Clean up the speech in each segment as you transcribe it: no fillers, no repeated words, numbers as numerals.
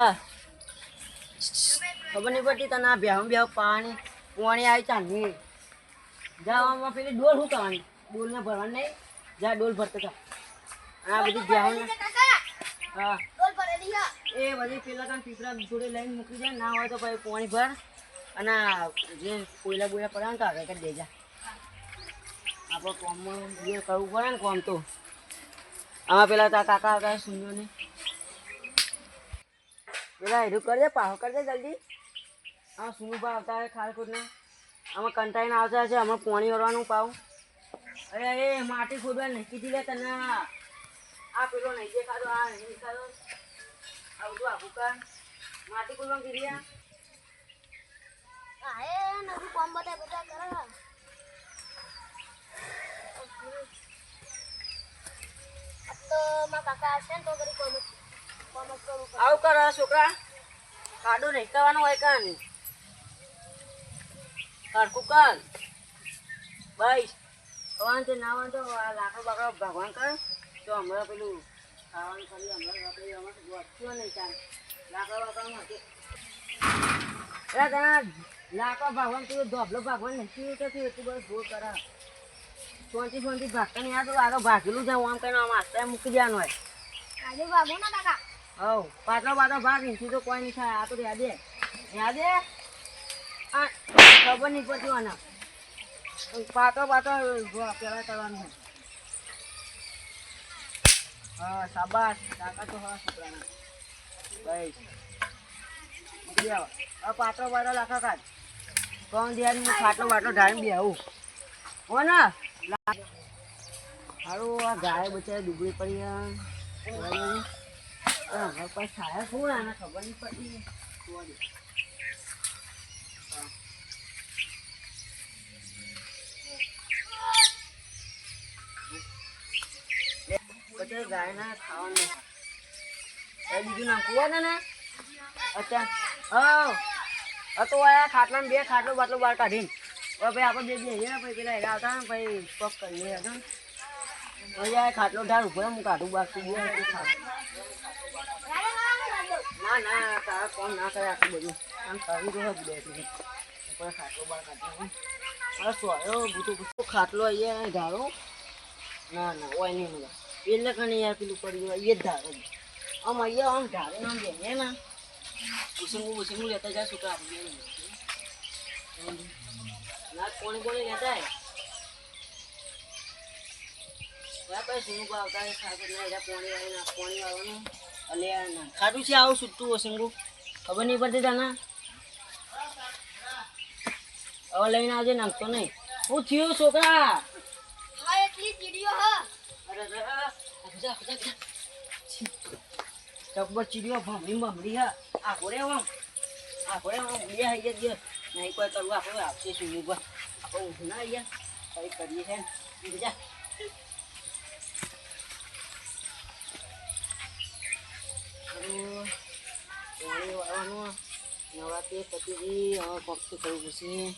હા, ખબર નહીં પડતી તને આ બેહું પાણી પાણી આવી ચાંદી જાવામાં પેલી ડોલ શું કરવાની ડોલને ભરવાની નહીં જા ડોલ ભરતો હતા આ બધી બેહું હા એ બધી પેલા કામ પીપરા જોડે લઈને મૂકી જાય ના હોય તો પછી પાણી ભર અને જે કોયલા બોયલા પડે ને તો આગળ કરી દેજા આપણે કોમમાં જે કરવું પડે ને કોમ તો આમાં પેલા તા કાકા હતા સુન્યો ને પેલા હેરું કરજે પાહો કરજે જલ્દી આ સુનુભા આવતા હોય ખાલકૂટને આમાં કંટાઈને આવતા છે આમાં પાણી વળવાનું પાવ અરે એ માટી ખોદવા નહીં કીધી લે તને આ પેલો નહીં દેખાતો આ નહીં દેખાતો આવું તો આખું કર માટી ખોદવા કીધી નથી કોમ બધા બધા કરે તો મારા કાકા હશે ને તો કરી કોમ કરું આવું કર છોકરા ખાડું નહીં કરવાનું હોય કાન સરખું કર બસ ભગવાન તે ના હોય તો આ લાકડો બાકડો ભગવાન કર તો હમણાં પેલું ખાવાનું કરી હમણાં આપણે અમારે વધતું નહીં ચાલ લાકડો બાકડો માટે એટલે તને લાકડો ભગવાન તું ધોબલો ભગવાન નથી થયું એટલું બધું ભૂલ કરે સોનથી ભાગતા નહીં આ તો આગળ ભાગેલું છે આમ કહીને આમ આસ્તા મૂકી દેવાનું હોય આજે ભાગો ના કાકા હવ પાતળો ભાગ એથી તો કોઈ નહીં થાય આ તો યાદે આ ખબર નહીં પડતી આના પાતો પેલા કરવાનું હોય હા શાબાશ કાકા તો હા છોકરાના ભાઈ મૂકી આવો હવે પાતળો લાખા કાઢ કોણ દિયાર હું ખાટલો બાટલો ઢાળીને બી આવું હો ને સારું આ ગાય બચારે ડૂબી પડી હવે પછી છાયા શું આને ખબર નહીં પડતી પછી ગાય ના ખાવાનું બીજું નાખવું હોય ને અચ્છા હા તો આ ખાટલામાં બે ખાટલો બાટલો બહાર કાઢીને હવે ભાઈ આપણે બે ને પછી પેલા હેરા આવતા ને પછી પગ કરીએ હતા પછી આ ખાટલો ઢાળ ઉપર હું કાઢું બાકી બે ના તારા કોમ ના કરે આટલું બધું આમ કરી દો જ બેઠું ઉપર ખાટલો બહાર કાઢી હવે સોયો ભૂતું ખાટલો અહીંયા ધારો ના ઓય નહીં મળે એટલે કને યાર પેલું પડી ગયું એ જ ધારો આમ અહીંયા આમ ધારે આમ બેને ના ઉસંગું લેતા જાય છોકરા આપી ના કોણી લેતા પછી સુનું આવતા પોણી વાળવાનું એટલે ખાટું છે આવું છૂટતું વસંગું ખબર નહીં પડતી તને હવે લઈને આજે નાખતો નહીં હું થયું છોકરા ટબ્બર ચીડીઓ ભમડી હા આખો રે આમ બે હાઈ ગયા નહીં કોઈ કરવું આપણે આપશે સુનું આપણે ઊંઘ ના અહીંયા કઈ કરીએ છે બીજા પાણી વાળવાનું નવરાત્રી પતિજી હવે પક્ષી કરવું પડશે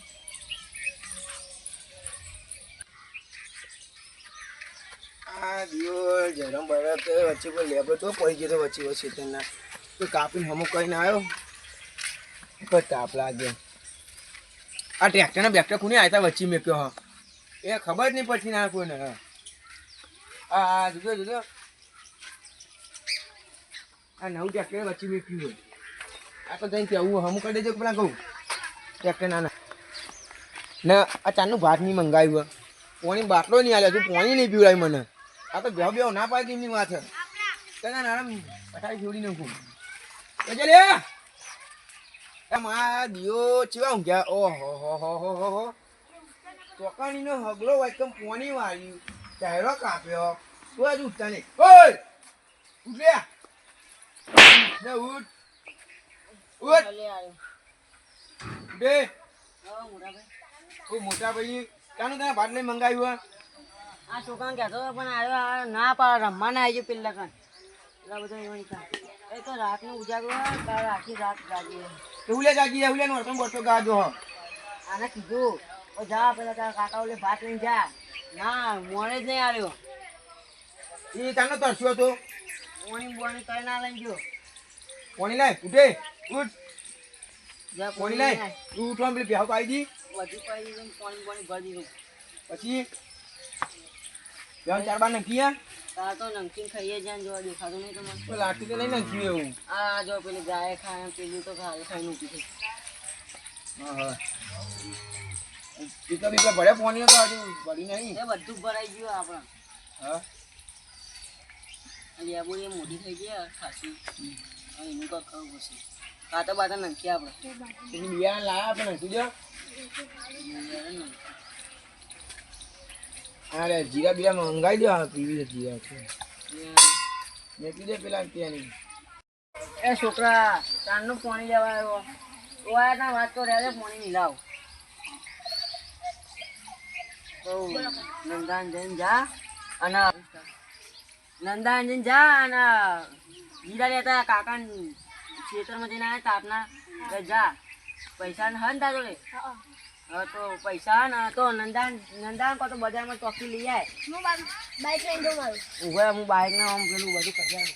આ દિયો જરમ બરાબર તો વચ્ચે કોઈ લેબડો તો પડી ગયો તો વચ્ચે તેના તો કાપીને હમું કહીને આવ્યો પણ તાપ લાગ્યો આ ટ્રેક્ટરના બેક્ટર કોને આવ્યા વચ્ચે મેક્યો હા એ ખબર જ નહીં પડતી ના કોઈને હા જોજો આ નવું ટ્રેક્ટર વચ્ચે મેક્યું હોય આ તો જઈને કેવું હમું કરી દેજો પેલા કહું ટ્રેક્ટર ના આ ચારનું ભાત નહીં મંગાવ્યું પોણી બાટલો નહીં આવ્યો તું પોણી નહીં પીવડાવી મને આ તો બેવ ના પાડી એમની વાત છે તને નામ પઠાઈ જોડી નાખું તો ચાલ મા દિયો ચેવા ઊંઘ્યા ઓહો ચોકાણીનો હગલો વાયકમ પોણી વાળ્યું ચાયરો કાપ્યો તું જ ઉઠતા નહીં ઓય ઉઠ લે ઉઠ બે મોટા ભાઈ કાનું તને ભાત લઈ મંગાવ્યું આ છોકરાને કહેતો પણ આવ્યો ના પાડે રમવા ના આવી ગયો પેલા કાન એટલા બધા એવા એ તો રાતનું ઉજાગરો તારે આખી રાત જાગી એવું લે જાગી એવું લે નોરતો બોરતો ગાજો આને કીધું જા પેલા તારા કાકા ઓલે ભાત લઈને જા ના મોડે જ નહીં આવ્યો એ તાનો તરસ્યો હતો મોણી બોણી કઈ ના લઈ ગયો પાણી લાય ઉઠે ઉઠ જા પાણી લાય તું ઉઠવા પેલી બેહો પાઈ દી બધું પાઈ દીધું પાણી ભરી દીધું પછી બેહો 4 બાર નખી તાર તો નમકીન ખાઈએ જ્યાં જોવા દેખાતું નહીં તમને તો લાટી તો નહીં નાખ્યું એવું આ જો પેલી ગાય ખાય પેલું તો ખાઈને ઊભી થઈ હા હા પીકા બીકા ભરે પાણી તો હજુ ભરી નહીં એ બધું ભરાઈ ગયું આપણા હા લેબુ એ મોટી થઈ ગઈ ખાસી હવે એનું કાંઈ ખાવું પડશે કાંટા બાટા નાખીએ આપણે એની બિયારણ લાયા આપણે નાખી દો અરે જીરા બીરા મંગાવી દો પીવી છે જીરા છે મેકી દે પેલા ત્યાંની એ છોકરા તારનું પાણી લેવા આવ્યો તો આયા તા વાત તો રહ્યા પાણી મિલાવ નંદાન જઈને જા અને નંદાન જઈને જા અને જીરા લેતા કાકા ખેતરમાં જઈને આવ્યા તાપના જા પૈસા હન તા જોડે હા તો પૈસા ને તો નંદાન કો તો બજારમાં ચોકી લઈ આય હું બાઈક લઈને જઉં મારું ઉભા હું બાઇક ને આમ પેલું બધું કરી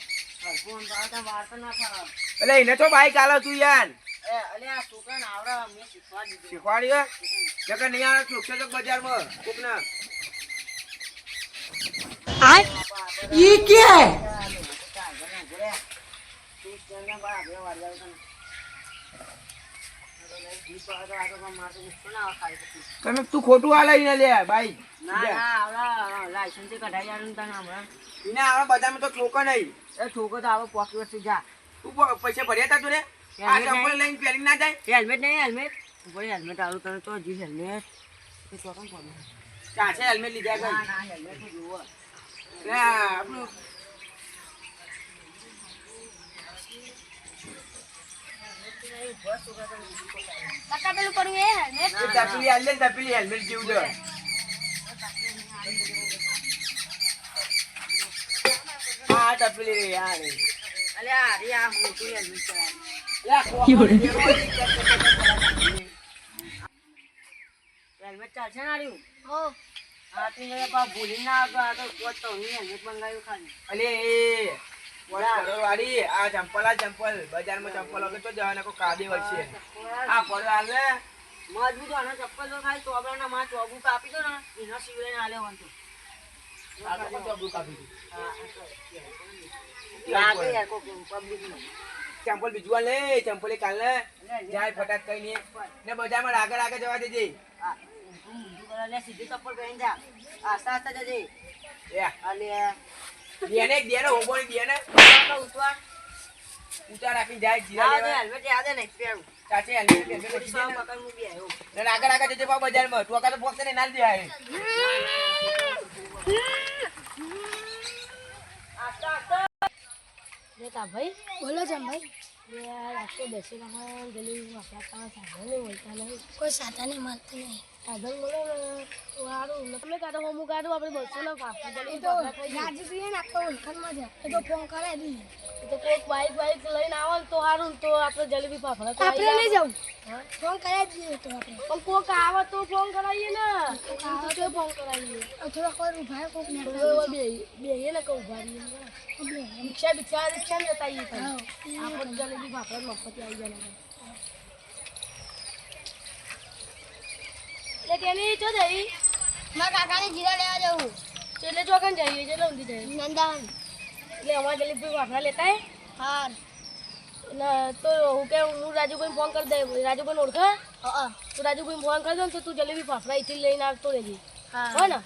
ફોન વાર તો ના ફાવે એટલે એને તો બાઈક આલો તું યાર એ અલે આ છોકરાને આવડે મેં શીખવા દીધું શીખવાડ્યો નકર નહીં આવે ચોકસે તો બજારમાં કોકના ये क्या है તમે તું ખોટું હાલે ને લે બાઈક ના આવડા લાયસન્સ કઢાઈ આનું તને હમણાં એને આવે બજારમાં તો ઠોકો નહીં એ છોકરો તો આવો પોકી વર્ષથી જા તું પૈસા ભર્યા તા તું ને આ ચંપલ લઈને પહેરી ના જાય હેલ્મેટ નહીં હેલ્મેટ ભાઈ હેલ્મેટ આવું તને તો જી હેલ્મેટ એ તો કેમ પડે ક્યાં છે હેલ્મેટ લીધા કઈ ના હેલ્મેટ જુઓ લે આપણું કાકા પેલું પડ્યું એ હેલ્મેટ તપેલી હાલ લે તપેલી હેલ્મેટ જેવું છે આ તપેલી રે યાર અલે આ રે આ મોટું હેલ્મેટ છે હેલ્મેટ ચાલશે ને આર્યું હો હા તું પા ભૂલી ના આવતો આ તો કોચ તો નહીં હેલ્મેટ મંગાવ્યું ખાલી અલે વાળી આ ચંપલ બજારમાં ચંપલ વગર તો જવાના કોઈ કાદે વળશે આ પડો હાલે મજબૂત આનો ચપ્પલ તો ખાલી ચોબરાના માં ચોબુ કાપી દો ને એનો સિવડાઈને હાલે વાંધો આ તો કોઈ ચંપલ કાપી દીધું લાગે યાર કોઈ પબ્લિક નો ચંપલ બીજું લે ચંપલ કાલ લે જાય ફટાક કઈ નહીં ને બજારમાં આગળ જવા દેજે હા ઊંધું કરે લે સીધી ચપ્પલ પહેરીને જા આસ્તા આસ્તા જજે અલે દેને એક દેને ઓબોની દેને ઉતવા ઊંચા રાખી જાય જીરા લેવા હેલ્મેટ યાદ નહીં પહેરું ચાચે હેલ્મેટ થોડી સાવ પકડ મૂકી આવ્યો ને આગળ જજે બા બજારમાં તું આગળ બોક્સ ને નાલ દે આય આસ્તા આસ્તા દેતા ભાઈ બોલો છે ભાઈ યાર આખો બેસી રહ્યા જલ્દી આપણા પાસે સાધન બોલતા નહીં કોઈ સાધન મળતું નહીં સાધન બોલો વારું તમે કાઢો હું કાઢું આપણે બસો ના પાસ જલ્દી તો રાજ્ય ને આખો ઉલખનમાં છે એ તો ફોન કરાવી દીધી એ તો કોઈક બાઈક લઈને આવે તો સારું તો આપણે જલેબી ફાફડા તો આપણે નહીં જવું ફોન કરાવી દઈએ તો આપણે પણ કોઈક આવે તો ફોન કરાવીએ ને આવે તો ફોન કરાવીએ થોડા કોઈ ઉભા કોઈક ને બે ને કહું ઉભા રહીએ રિક્ષા જતા આવીએ આપણે જલેબી ફાફડા મફત આવી જાય એટલે તેની ચો જઈ મારા કાકાને જીરા લેવા જવું એટલે ચોકન જઈએ એટલે ઊંધી જઈએ નંદાન એટલે અમારે જલેબી ફાફડા લેતા હે હા તો હું કે હું રાજુભાઈ ફોન કરી દે રાજુભાઈ ઓળખે હા તો રાજુભાઈ ફોન કરી દઉં તો તું જલેબી ફાફડા અહીંથી લઈને આવતો રહેજે હો ને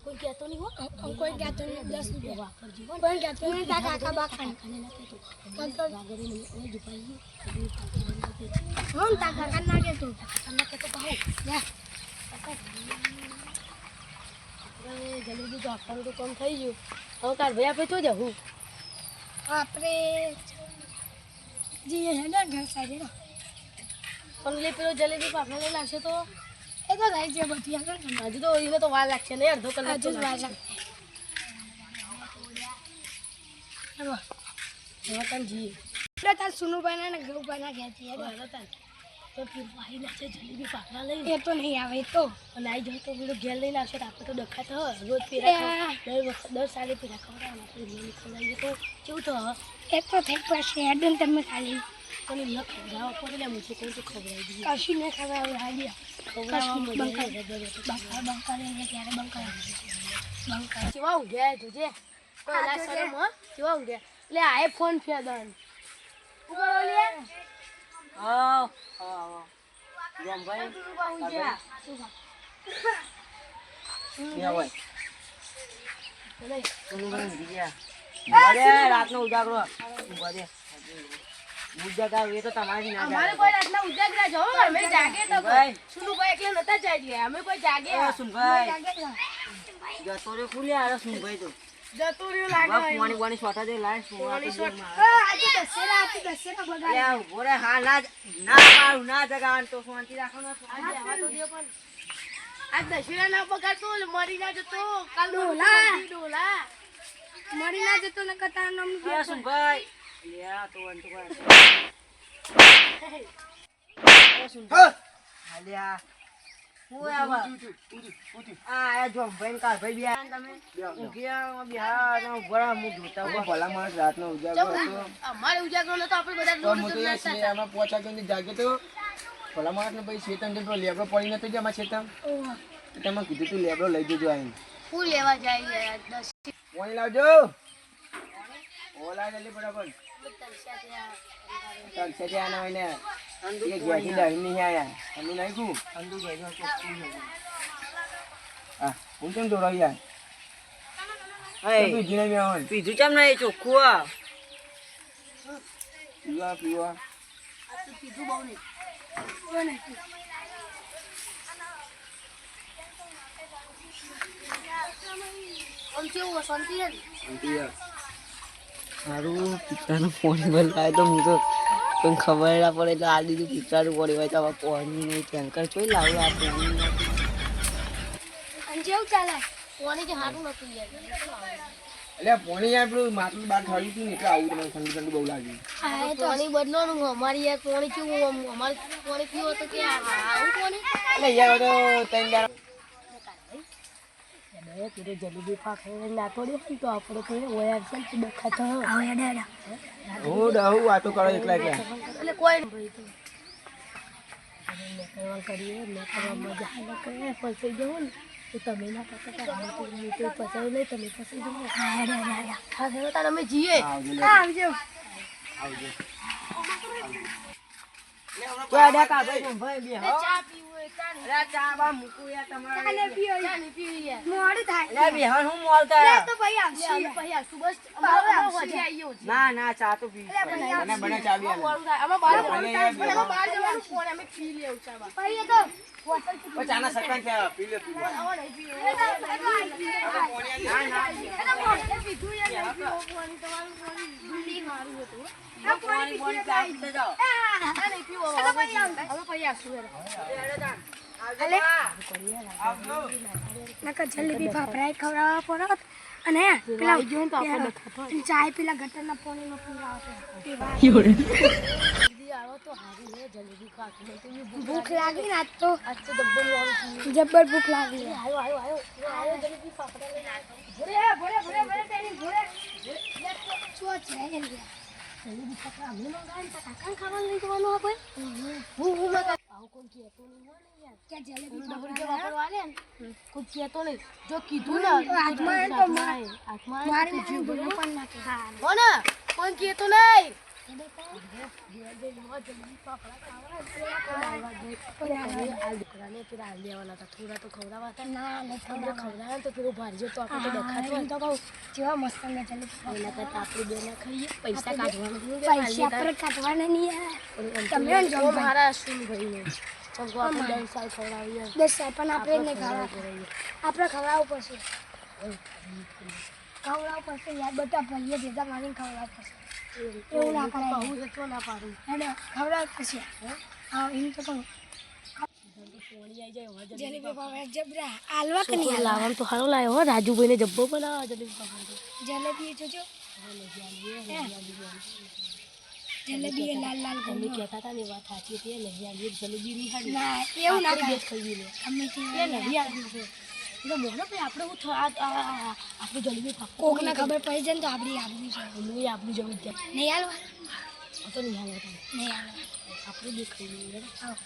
કોઈ કહેતો નહીં હો કોઈ કહેતો નહીં 10 રૂપિયા વાપરજો કોઈ કહેતો નહીં તા કાકા બા ખાને ના કહેતો પણ તો ગાગરી નહીં દુપાઈ હમ તા કાકા ના કહેતો કાકા કહેતો કહો જા જલ્દી આપવાનું તો કામ થઈ ગયું હવે કાલ ભાઈ આપણે તો જવું આપણે જઈએ છે ને ઘર સાઈડે પણ લે પેલો જલેબી ફાફડા લઈને આવશે તો એ તો થાય છે બધી આગળ હજુ તો એને તો વાર લાગશે ને અડધો કલાક હજુ વાર લાગશે હવે તને જઈએ એટલે તાર સુનુભાઈ ને ગૌભાઈ ના ઘેર જઈએ તો ફીર ભાઈ નાખે જલેબી પાકડા લઈને એ તો નહીં આવે તો અને આવી જાય તો પેલો ઘેર લઈને આવશે તો આપણે તો ડખાતા હોય રોજ ફેરા દર સાલે ફેરા ખવડાવવાના આપણે નહીં ખવડાવીએ તો કેવું તો એક તો થઈ પડશે એડન તમે ખાલી કોને ન ખવડાવવા પડે ને મુझे કોઈ તો ખવડાવી દીધી કશું નહીં ખવડાવે હાલી ખવડાવવા બંકા ક્યારે બંકા કેવા ઊંઘ્યા જોજે કોઈ ના શરમ હો કેવા ઊંઘ્યા લે આ ફોન ફેદન ઉપર ઓલે હા જમભાઈ રાતનો ઉજાગરો ઉજાગર એ તો તમારી ના અમારે કોઈ રાતના ઉજાગરા જો અમે જાગે તો ભાઈ સુનુભાઈ એકલા નતા જાગી અમે કોઈ જાગે સુનભાઈ જતો રે ખુલી આરે સુનભાઈ તો જતો રહ્યો લાગે પાણી પાણી છોટા દે લાય પાણી શોટ આજે દસેરા બગાડ લે ઓરે હા ના જગાન તો શાંતિ રાખો ને આજે આવા તો દે પણ આજ દશેરા ના બગાડતો મરી ના જતો કાલ ડોલા મરી ના જતો ને કતાર નામ સુનભાઈ લે તો અંત કોઈ હા હાલ્યા હું આવા આ જો ભાઈ કા ભાઈ બિયા તમે ઉગ્યા બિહાર નો બડા મુ જોતા તો ભલા માણસ રાતનો ઉજાગરો હતો અમારે ઉજાગરો નતો આપણે બધા તો હું તો યાર સિનેમામાં પહોંચા કે જાગે તો ભલા માણસ ને ભાઈ શેતન જે લેબડો પડી નતો જમા શેતન તમે કીધું તું લેબડો લઈ જજો આઈને હું લેવા જાય યાર 10 પાણી લાવજો ઓલા જલ્દી ફટાફટ તરસે જે આના હોય ને એ ગેસી દહીં નહીં આયા ઠંડુ નાખ્યું અંદુ ગયો હા હું કેમ દોડાવી યાર હે જીને બી આવન પીધું કેમ નહીં ચોખ્ખું આ પીવા કીધું બહુ નહીં આમ કેવું શાંતિ નથી સારું પિતાનું પાણી બદલાય તો હું તો કોઈ ખબર ના પડે એટલે આ દીધું પિતાનું પાણી હોય તો હવે પાણી નહીં ટેન્કર જોઈ લાવું આ પાણી અને જેવું ચાલે કોની કે હારું નથી યાર એટલે પાણી યાર પેલું માટલું બહાર ઠાવ્યું હતું ને એટલે આવું તમને ઠંડુ ઠંડુ બહુ લાગ્યું હા તો પાણી બદલવાનું અમારી યાર પાણી કેવું અમારે પાણી પીવો તો કે આવું પાણી એટલે યાર તો ત્રણ દાડા પેલે જલેબી પાકે ના તોડી હોય તો આપણે કોઈ ઓયાર છે ને દેખાતો હોય ડાડા હું ડહુ વાતો કરો એકલા એકલા એટલે કોઈ ભાઈ તો લેકરવા કરીએ લેકરવા મજા આવે કરે ફસાઈ જવું ને તો તમે ના પકડતા અમે તો ફસાઈ લઈ તમે ફસાઈ જવું હા ડાડા હા તાર અમે જીએ આવજો ક્યાં કા ભાઈ ભાઈ બે હો ચા પીવું હોય ચા અરે ચા બા મૂકું યાર તમારે ચા ને પીવી યાર મોડું થાય અરે બે હું મોલતા તો ભાઈ આવશે ભાઈ આવશું બસ અમારે વજે આવ્યો છે ના ચા તો પી મને બને ચાવી આલે મોડું થાય અમે બહાર જવાનું ફોન અમે પી લેવું ચા બા ભાઈ તો ઓ ચાના સકન છે પી લે આવો નહીં પીવું પીધું યાર પાણી તમારું પાણી ભૂલી મારું હતું પાણી પાણી ચા પીતે જાઓ નહીં પીવો હવે ભાઈ આવશું અલે નકા જલેબી ફાફડા ખવડાવવા પડત અને પેલા જો તો આપણે દેખાતો ચાય પેલા ગટરના પાણીનો પીવડાવતો દીદી આવો તો હારી લે જલેબી ખાતી તો ભૂખ લાગી ને આજ તો ડબ્બો વાળું જબ્બર ભૂખ લાગી આયો જલેબી ફાફડા લઈને ભોરે તેની ભોરે શું છે જલેબી ફાફડા અમે મંગાવીને કાકા ખાવાનું લઈ જવાનું આપણે હું આવું કોણ કહેતો નહીં હોય ને યાર કે જલેબી ફાફડા વાપરવા લે કોઈ કહેતો નહીં જો કીધું ને હાથમાં તો મારી જીવ પણ નાખે હો ને કોઈ કહેતો નહીં જેવા મસ્ત પૈસા કાઢવાના નહીં તમે મારા શું ભાઈ 10 સાલ ખવડાવીએ 10 સાલ પણ આપણે નહીં ખવડાવવું આપણે ખવડાવવું પડશે યાર બધા ભાઈએ ભેગા મારીને ખવડાવવું પડશે એવું ના કરાય બહુ જતો ના પાડું હેડો ખવડાવ પછી હા એમ તો પણ જલેબી પાપડા જબરા આલવા કે નહીં લાવવાનું તો સારું લાવ્યો હો રાજુભાઈને જબ્બો બનાવો જલેબી પાપડા જલેબી જોજો જલેબી એ લાલ લાલ તમે કહેતા હતા ને વાત સાચી હતી નહીં આવી જલેબી નહીં હારી ના એવું ના આપણે થાય બે ખાઈ લે અમે તે એ નહીં આવી છે એટલે મોનો ભાઈ આપણે હું આપણે જલેબી કોકને ખબર પડી જાય ને તો આપણી આપવી છે હું આપણી જવું છે નહીં હાલવા તો નહીં હાલ તમે નહીં હાલવા આપણે બે ખાઈ લઈએ આવો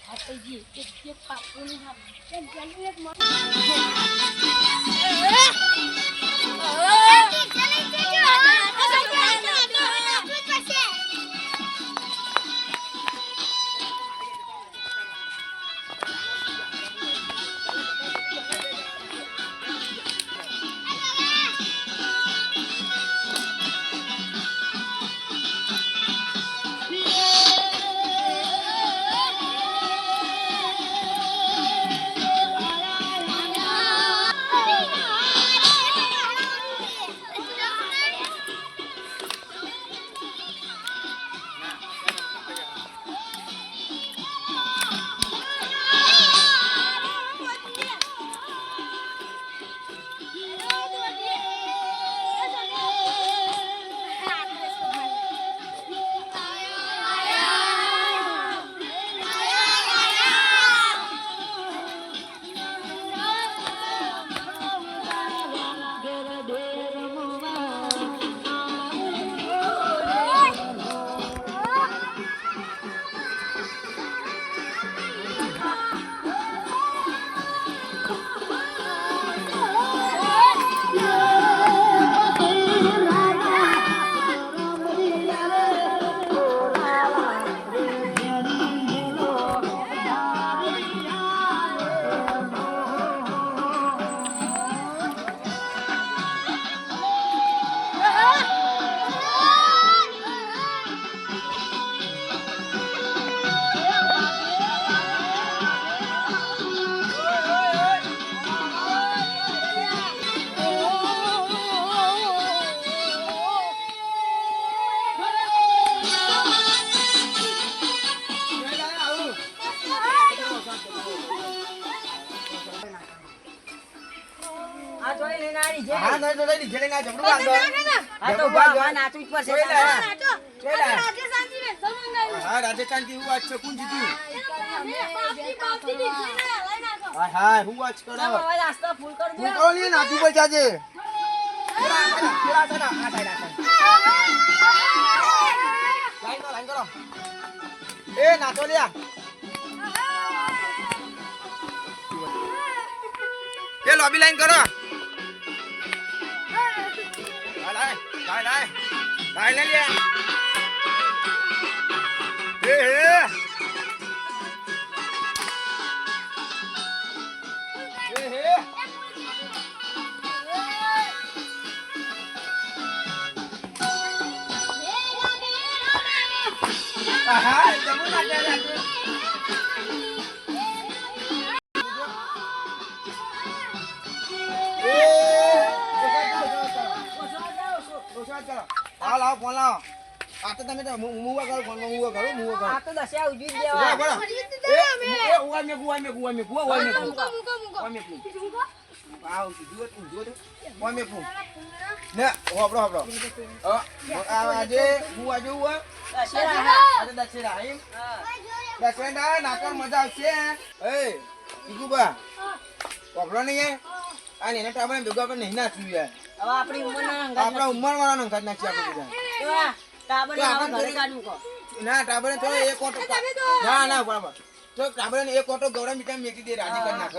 આ થઈ ગઈ એક પાપડું નહીં હાલ જલ્દી એક આ જોઈ લઈને આવી છે હા ના તો લઈ લીધે લઈને આ જબરું બાંધો આ તો બા નાચવું જ પડશે જોઈ લે જોઈ લે રાજસ્થાન થી વેસલ મંગાવ્યું હા રાજસ્થાન થી હું વાત છે કોણ જીત્યું બાપની દીકરીને લઈ નાખો હા હા હું વાત કરો હવે નાસ્તો ફૂલ કરી હું દો કહું ને નાચું પર જાજે લાઈન કરો એ નાચો લ્યા એ લોબી લાઈન કરો લાય લાય લાય લાય લે લ્યા એ હે હા જમું ના જાય લાવો ફોન લાવો આ તો તમે મુવા કરો ફોન મુવા કરો આ તો દશા ઉજવી જ દેવા દશેરા નાકર મજા આવશે એ ઈગુબા વાપરો નહીં આ એના ટાબરે ભેગા આપણે નહીં નાખ્યું યાર હવે આપણી ઉંમરના આપણા ઉંમર વાળા નંખાત નાખી આપણે બધા ટાબર ઘરે કાઢું કો ના ટાબરે તો એક ઓટો ના ના બરાબર તો ટાબરે એક ઓટો ગૌડા મીઠા મેકી દે રાજી કરી નાખ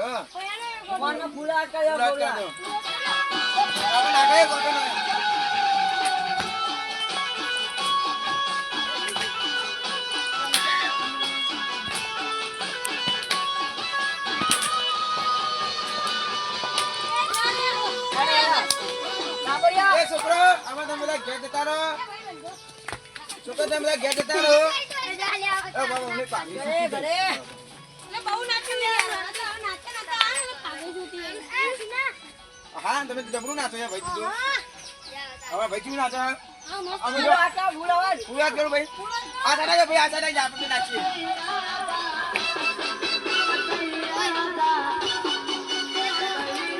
ફોનનો ફૂલ આટ કર્યો બોલ્યા આપણે નાખે એક ઓટો ના એ છોકરો આમાં તમે બધા ઘેર જતા રહો છોકરો તમે બધા ઘેર જતા રહો એ બાબા મને પાણી ઘરે ઘરે હા તમે જબરું નાચો યાર ભાઈ કીધું હવે ભાઈ કેવું નાચો અમે ફૂલ આટા ફૂલ અવાજ પૂરા કરો ભાઈ આ સાડા ભાઈ આ સાડા આપણે નાચીએ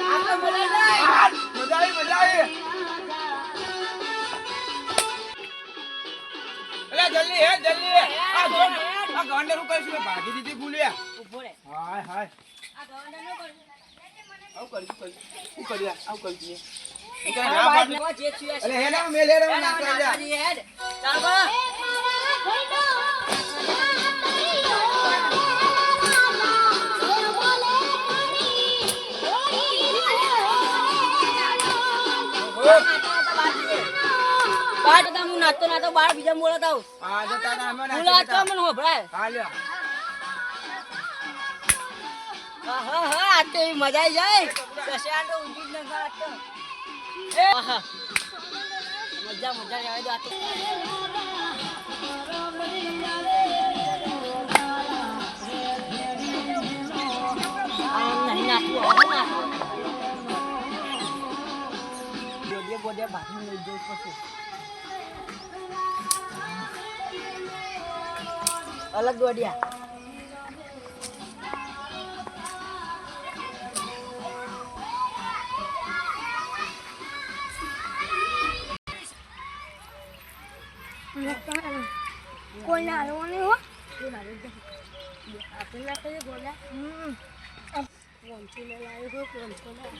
આ તો બોલાય મજા આવી જલ્દી હે જલ્દી આ જો આ ગાંડે નું કઈશું ભાગી દીધી ભૂલ્યા ઊભો રે. હાય હાય આ ગવંડા નો કરજો. આવ કરી શું કર્યા આવ કરી દીએ આ ના બાઈક બાદ નાખવા જે થયું હશે. અલે હેડા મે લેડો હેડ, ના હવે કરી નાખવા જઈએ, હેડ. ચાલ બા. બાર જતા હું નાચતો નાચતો બાર બીજા બોલાતા આવું. આ જતા ના અમે ના બોલાતો મને હોભળાય. હા લ્યો હા હા હા આ તો એવી મજા આવી જાય. દશેરા તો ઊંઘી જ ન થાય આજ તો. એ આહા. મજા મજા આવે તો આ તો. આમ નહીં નાચવું, આમ નાચવું. ગોડિયા ગોડિયા બાંધીને લઈ જવું પડશે. અલગ ગોડિયા. કોઈ ના હાલવા નહીં હો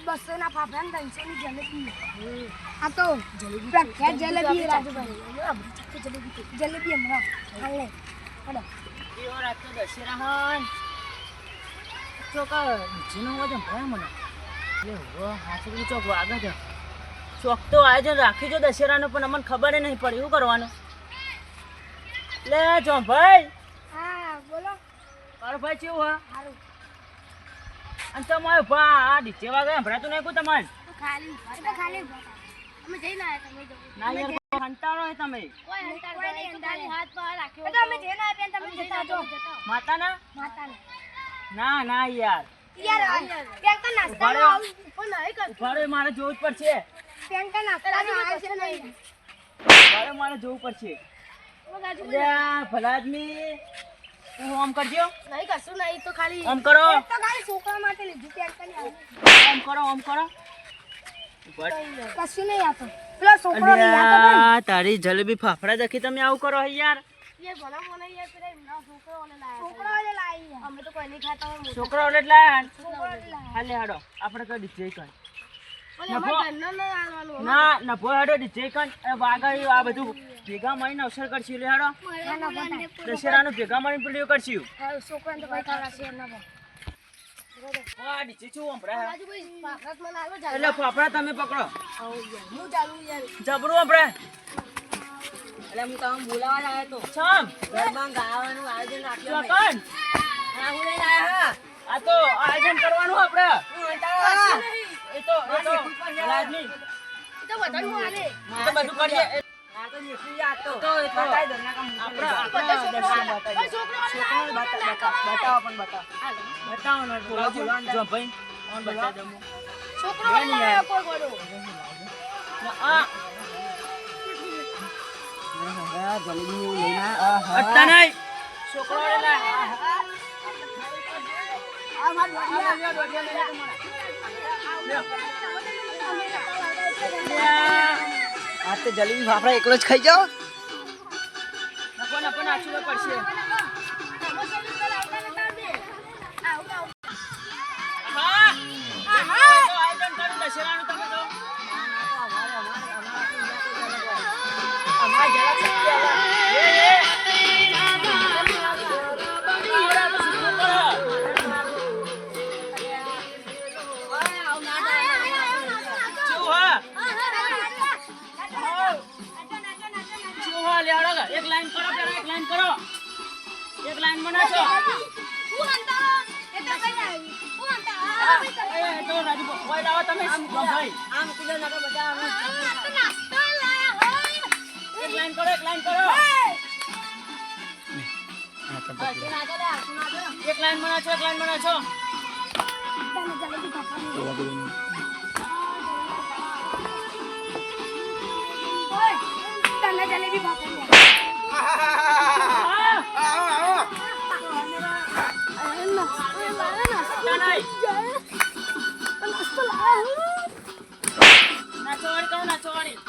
બસો ના ફાફડા ને 300 ની જલેબી આ તો પ્રખ્યાત જલેબી રાજુભાઈ જલેબી હમણાં હાલે હડો એવો રાતનો દશેરા હોય ચોક નીચેનો અવાજ સંભળાય મને. એટલે હો હાથું ચોક વાગે છે. ચોક તો આયોજન રાખ્યું છે દશેરાનું પણ અમને ખબર નહીં પડી શું કરવાનું. લે જો ભાઈ હા બોલો તારો ભાઈ કેવું હા સારું અને તમારે ભા આ ડીજે વાગે સંભળાતું નહીં કોઈ તમારે ખાલી અમે જઈને આવ્યા તમે જો ના યાર કંટાળો હોય તમે કોઈ હંતાળી હાથ પર રાખ્યો તો અમે જઈને આવ્યા તમે જતા જો માતાના માતાને ના ના યાર યાર પેંકા નાસ્તા ઉભા રહો. પણ નહીં કર ઉભા રહો, મારે જોવું જ પડશે. પેંકા નાસ્તા આવે છે નહીં ઉભા રહો, મારે જોવું પડશે. અલ્યા, ભલા આદમી તું આમ કરજો નહીં કશું નહીં તો ખાલી આમ કરો તો ખાલી છોકરા માટે લીધું પેંકા ની આમ કરો આમ કરો કશું નહીં આતો પેલો છોકરો નહીં આતો અલ્યા, તારી જલેબી ફાફડા દેખી તમે આવું કરો હે યાર. યાર ભલા મને યાર પેલા એમના છોકરાઓને લાયા અમે તો કોઈ નહીં ખાતા હોય મોટા છોકરા ઓલે લાયા છોકરાઓને લાયા હાલે હાડો આપણે કઈ ડીજે કર ઓલે અમારા ઘરનો નહીં આવવાનું ના નભો હાડો ડીજે કર વાગા આ બધું ભેગા મળીને અવસર કરશું લે હાડો દશેરાનું ભેગા મળીને પેલું કરશું. છોકરાને તો કોઈ ખાવા છે ના આ ડીજે શું સંભળાય? રાજુભાઈ પાકરાત મને આલો જા એટલે ફાફડા તમે પકડો હું ચાલુ યાર જબરું સંભળાય. એટલે હું તમને બોલાવા આવ્યો તો છમ ઘરમાં ગાવાનું આયોજન રાખ્યું અમે. આ હું લઈને આયા હા. આ તો આયોજન કરવાનું આપણે. એ તો રાજની તો બધાને હું આલે એ તો બધું કરીએ. આ તો નીકળી જા તો આપણે બતાવો પણ બતાવો ને બોલો જો ભાઈ કોણ બતાવ દઉં છોકરાઓને લાયા કોઈ ગોડો આ અટ્ટા નહીં છોકરાઓને લાય. આ તો જલેબી ફાફડા એકલો જ ખાઈ જાઓ નકો નકો નાખવું પડશે. હા આયોજન કર્યું દશેરાનું તમે તો અમારે જરા શક્તિ આવે. એક લાઈન કરો પેલા એક લાઈન કરો એક લાઈન બનાવજો. તો રાજુ ભાઈ લાવો તમે ભાઈ આમ કીધો નકો બધા એક લાઈન કરો એક લાઈન કરો એક લાઈન બનાવજો એક લાઈન બનાવજો. તને જલેબી ભાખરી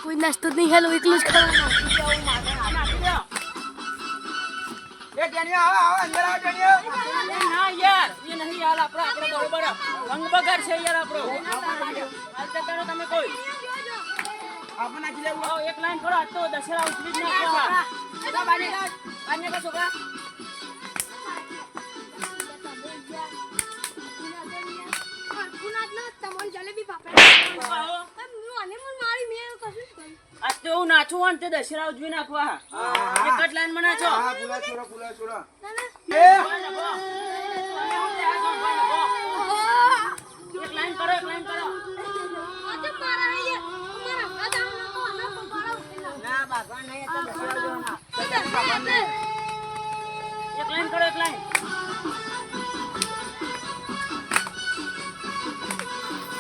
કોઈ નાસ્તો જ નહીં હેલો એકલું જ ખાવાનું જાણ્યો આવો અંદર આવો જાણ્યો ના યાર એ નહીં યાર આપણો બરોબર રંગ બગાડ છે યાર આપણો હાલ જતા રહો તમે કોઈ આપણે નાખી લેવું આવો એક લાઈન કરો આજ તો દશેરા ઉછળી જ નાખો બાને કા છોકરા આજ તો હું નાચું હોય ને તે દશેરા ઉજવી નાખવા એક જ લાઈન માં નાચો હા પુલા છોરા એક લાઈન કરો ના બાપા નહીં તો દશેરા ઉજવવાના એક લાઈન કરો એક લાઈન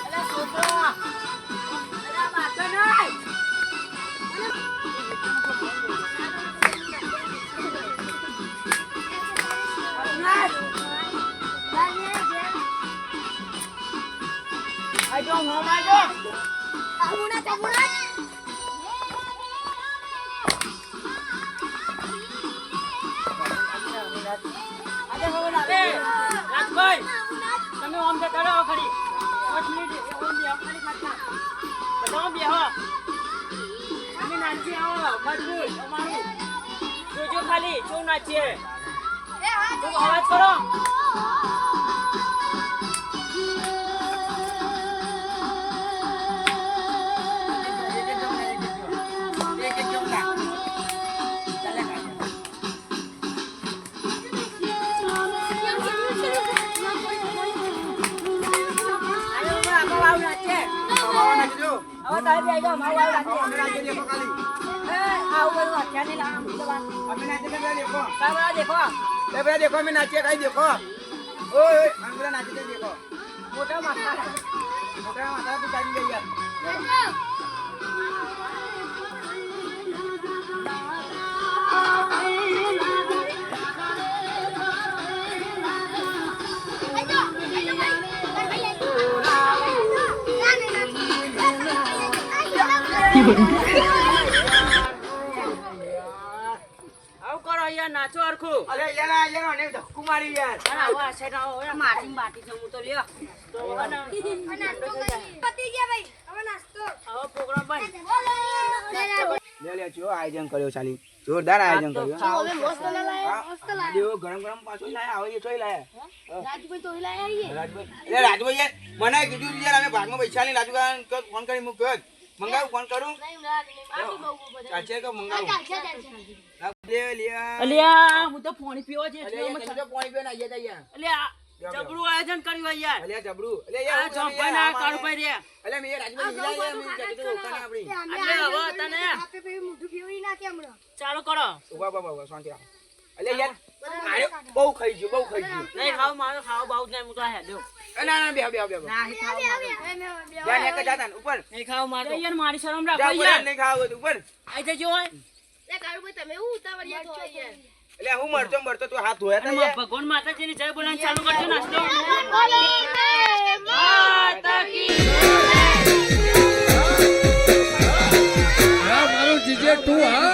અરે છોકરો અરે બાપા નહીં I don't know, I don't. Rajbhai તમે આમ જતા રહો ખરી 5 મિનિટ ઓમ બેહો ખરી પાછા બધા બેહો અમે નાચી આવો મજબૂત અમારું જોજો ખાલી શું નાચીએ ખૂબ અવાજ કરો આવો તારી આવી જાવ મારી આવ નાખી દેખો ખાલી આવ બધું અત્યારે નહીં લાવવાનું અમે નાચી દેખો કામરા દેખો દેખો અમે નાચીએ કઈ દેખો ઓય અંગરા નાચી દેખો મોટા માથા તું ચાલી ગઈ યાર આવ કરો યાર નાચો અરખું અરે યાર ને ધક્કુ મારી યાર અને આવો આ સાઈડ આવો યાર માટી બાટી છે હું તો લ્યો તો આવો પ્રોગ્રામ બંધ લે જો આયોજન કર્યો ચાલી જોરદાર આયોજન કર્યું હવે મસ્ત લાયા દેવો ગરમ પાછો લાયા આવે એ તોય લાયા રાજભાઈ તો લાયા આઈએ રાજભાઈ યાર મને કીધું યાર અમે ભાગમાં પૈસા નહીં રાજુ ફોન કરી મૂક્યો મંગાવું ફોન કરું ચાલશે કે મંગાવું લે અલ્યા હું તો પાણી પીવો છે અલ્યા પાણી પીને આયા તા યાર અલ્યા જબરું આયોજન કર્યું યાર અલ્યા જબરું આ જંપાઈ ના કાળુભાઈ રે અલ્યા મે રાજભાઈ મિલાય મે કીધું ઓકાને આપણી એટલે હવે તને ચાલુ કરો ઉભા શાંતિ રાખો અલ્યા યાર મારે બહુ ખાઈ ગયું નહીં ખાવ મારો ખાવ બાઉ જ નહીં હું તો હે દો ના બે નહીં ખાવ યાર એક જાતા ઉપર નહીં ખાવ મારો યાર મારી શરમ જા રાખો ઉપર યાર નહીં ખાવ ઉપર આઈ જજો હોય એટલે હું મરતો તું હાથ ધોયા તા અને યાર ભગવાન માતાજીની જય બોલાવવાનું ચાલુ કરજો નાસ્તો માતા કી મારું જીજે તું હા